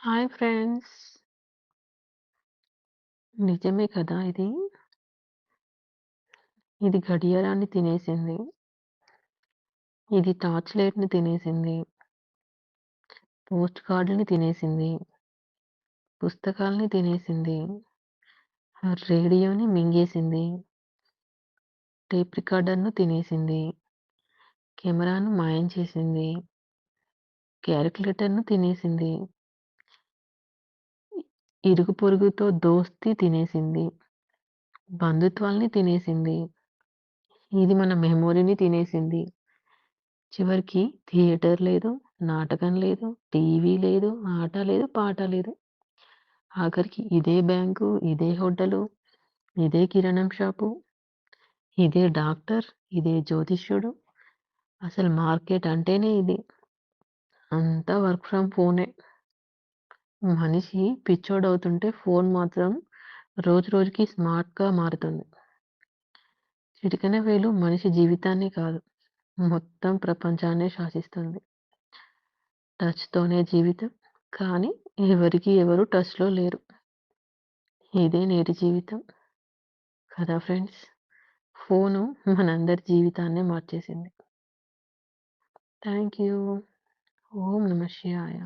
Hi friends. నిజమే కదా ఇది. ఇది గడియారాన్ని తినేసింది. ఇది టార్చ్ లైట్‌ని తినేసింది. పోస్ట్ కార్డులని తినేసింది. పుస్తకాల్ని తినేసింది. రేడియోని మింగేసింది. టేప్ రికార్డర్‌ను తినేసింది. కెమెరాను మాయం చేసింది. క్యాలిక్యులేటర్‌ను తినేసింది. ఇరుగు పొరుగుతో దోస్తీ తినేసింది. బంధుత్వాల్ని తినేసింది. ఇది మన మెమొరీని తినేసింది. చివరికి థియేటర్ లేదు, నాటకం లేదు, టీవీ లేదు, ఆట లేదు, పాట లేదు. ఆఖరికి ఇదే బ్యాంకు, ఇదే హోటలు, ఇదే కిరాణం షాపు, ఇదే డాక్టర్, ఇదే జ్యోతిష్యుడు. అసలు మార్కెట్ అంటేనే ఇది. అంతా వర్క్ ఫ్రమ్ ఫోనే. మనిషి పిచ్చోడవుతుంటే ఫోన్ మాత్రం రోజు రోజుకి స్మార్ట్‌గా మారుతుంది. చిటికెన వేలు మనిషి జీవితాన్నే కాదు, మొత్తం ప్రపంచాన్నే శాసిస్తుంది. టచ్‌తోనే జీవితం. కానీ ఎవరికి ఎవరు టచ్‌లో లేరు. ఇదే నేటి జీవితం. కదా ఫ్రెండ్స్! ఫోను మనందరి జీవితాన్నే మార్చేసింది. Thank you. ఓం నమః శివాయ.